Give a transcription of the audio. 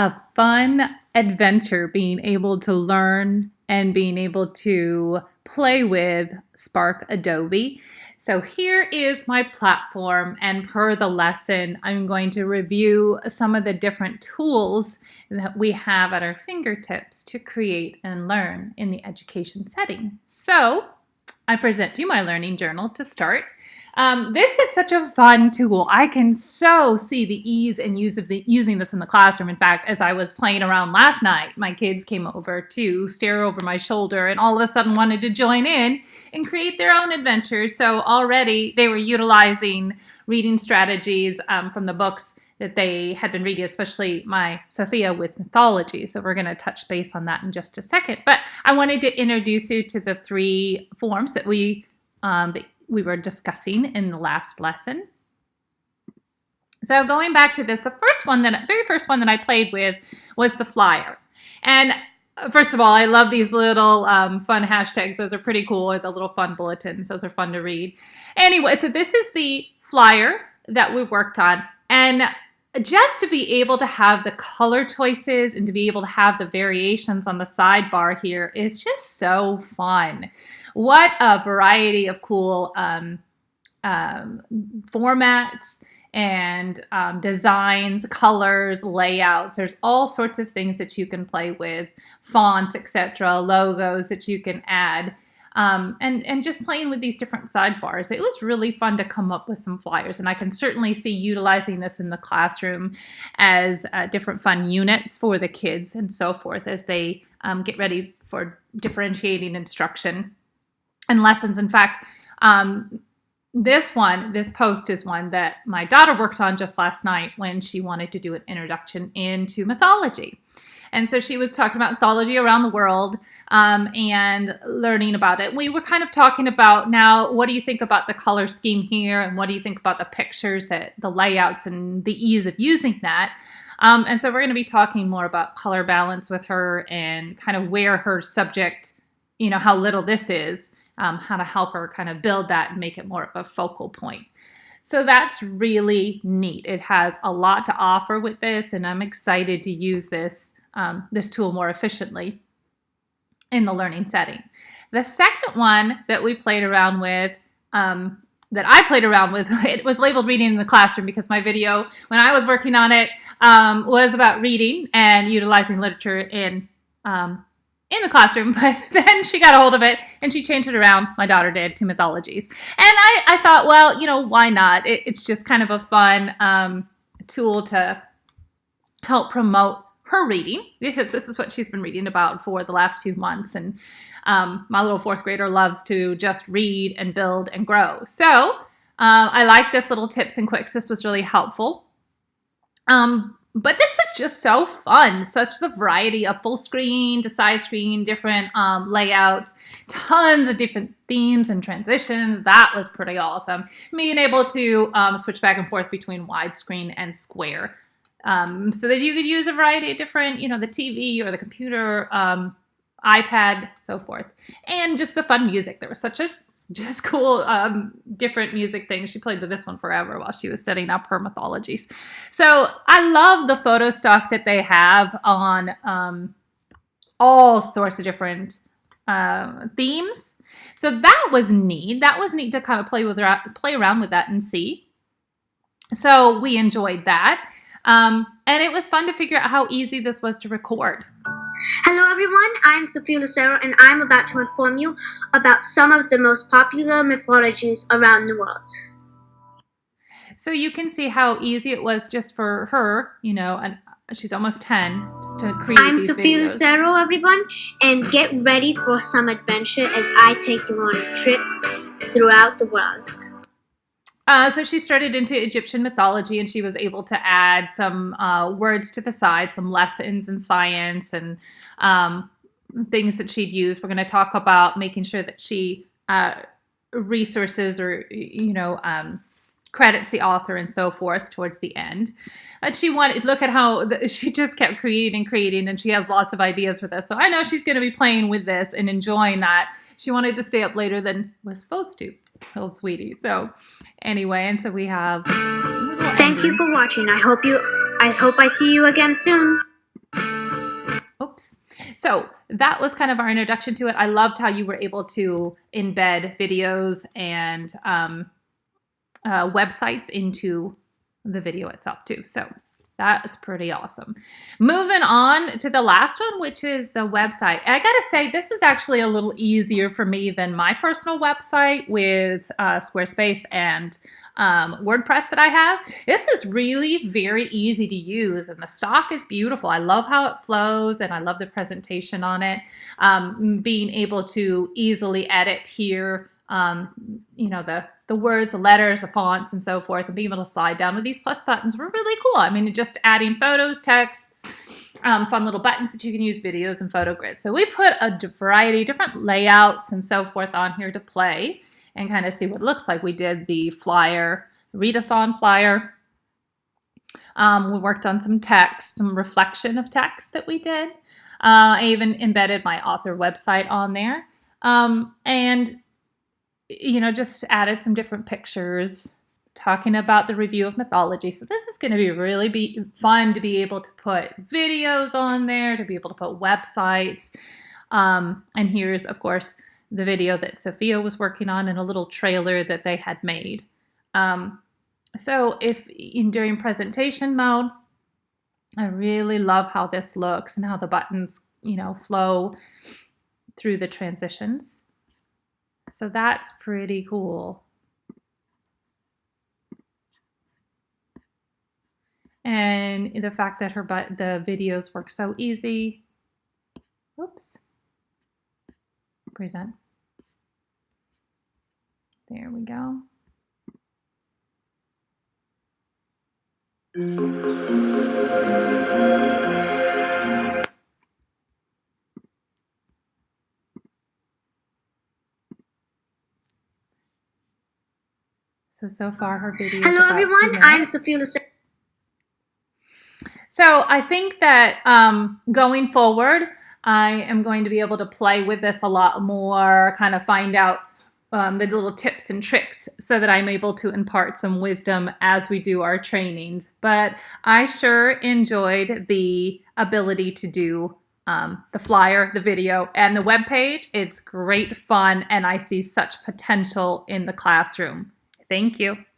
a fun adventure being able to learn and being able to play with Spark Adobe. So here is my platform, and per the lesson, I'm going to review some of the different tools that we have at our fingertips to create and learn in the education setting. So I present you my learning journal to start. This is such a fun tool. I can so see the ease and use of using this in the classroom. In fact, as I was playing around last night, my kids came over to stare over my shoulder and all of a sudden wanted to join in and create their own adventures. So already they were utilizing reading strategies from the books that they had been reading, especially my Sophia with Mythology. So we're going to touch base on that in just a second. But I wanted to introduce you to the three forms that we were discussing in the last lesson. So going back to this, the very first one that I played with was the flyer. And first of all, I love these little fun hashtags. Those are pretty cool, or the little fun bulletins. Those are fun to read. Anyway, so this is the flyer that we worked on. And just to be able to have the color choices and to be able to have the variations on the sidebar here is just so fun. What a variety of cool formats and designs, colors, layouts. There's all sorts of things that you can play with, fonts, etc., logos that you can add. And just playing with these different sidebars. It was really fun to come up with some flyers, and I can certainly see utilizing this in the classroom as different fun units for the kids and so forth as they get ready for differentiating instruction and lessons. In fact, this post is one that my daughter worked on just last night when she wanted to do an introduction into mythology. And so she was talking about mythology around the world and learning about it. We were kind of talking about, now, what do you think about the color scheme here? And what do you think about the pictures, the layouts, and the ease of using that? And so we're going to be talking more about color balance with her and kind of where her subject, how little this is, how to help her kind of build that and make it more of a focal point. So that's really neat. It has a lot to offer with this, and I'm excited to use this tool more efficiently in the learning setting. The second one that we played around with, it was labeled reading in the classroom because my video, when I was working on it, was about reading and utilizing literature in the classroom. But then she got a hold of it and she changed it around, my daughter did, to mythologies. And I thought, well, why not? It's just kind of a fun tool to help promote her reading, because this is what she's been reading about for the last few months. And my little fourth grader loves to just read and build and grow. So I like this little tips and quicks. This was really helpful. But this was just so fun. Such the variety of full screen to side screen, different layouts, tons of different themes and transitions. That was pretty awesome. Being able to switch back and forth between widescreen and square. So that you could use a variety of different, the TV or the computer, iPad, so forth. And just the fun music. There was such a just cool, different music things. She played with this one forever while she was setting up her mythologies. So I love the photo stock that they have on all sorts of different themes. So that was neat. That was neat to kind of play around with that and see. So we enjoyed that. And it was fun to figure out how easy this was to record. Hello everyone, I'm Sophia Lucero, and I'm about to inform you about some of the most popular mythologies around the world. So you can see how easy it was just for her, and she's almost 10, just to create I'm these Sophia videos. Lucero, everyone, and get ready for some adventure as I take you on a trip throughout the world. So she started into Egyptian mythology, and she was able to add some words to the side, some lessons in science and things that she'd use. We're going to talk about making sure that she resources or, credits the author and so forth towards the end. But she wanted, look at how she just kept creating, and she has lots of ideas for this. So I know she's going to be playing with this and enjoying that. She wanted to stay up later than was supposed to. Little sweetie. So anyway, and so we have Thank you for watching. I hope I see you again soon. So that was kind of our introduction to it. I loved how you were able to embed videos and websites into the video itself too. So that is pretty awesome. Moving on to the last one, which is the website. I gotta say, this is actually a little easier for me than my personal website with Squarespace and WordPress that I have. This is really very easy to use, and the stock is beautiful. I love how it flows, and I love the presentation on it. Being able to easily edit here, you know, the words, the letters, the fonts, and so forth, and being able to slide down with these plus buttons were really cool. I mean, just adding photos, texts, fun little buttons that you can use, videos, and photo grids. So we put a variety of different layouts and so forth on here to play and kind of see what it looks like. We did the flyer, readathon flyer. We worked on some text, some reflection of text that we did. I even embedded my author website on there. And you know, just added some different pictures talking about the review of Mythology. So this is going to be really fun to be able to put videos on there, to be able to put websites. And here's, of course, the video that Sophia was working on and a little trailer that they had made. So if during presentation mode, I really love how this looks and how the buttons, you know, flow through the transitions. So that's pretty cool. And the fact that the videos work so easy. Oops. Present. There we go. So far her video is Hello about everyone, 2 minutes. I'm Sophia. So I think that going forward, I am going to be able to play with this a lot more, kind of find out the little tips and tricks so that I'm able to impart some wisdom as we do our trainings. But I sure enjoyed the ability to do the flyer, the video, and the webpage. It's great fun, and I see such potential in the classroom. Thank you.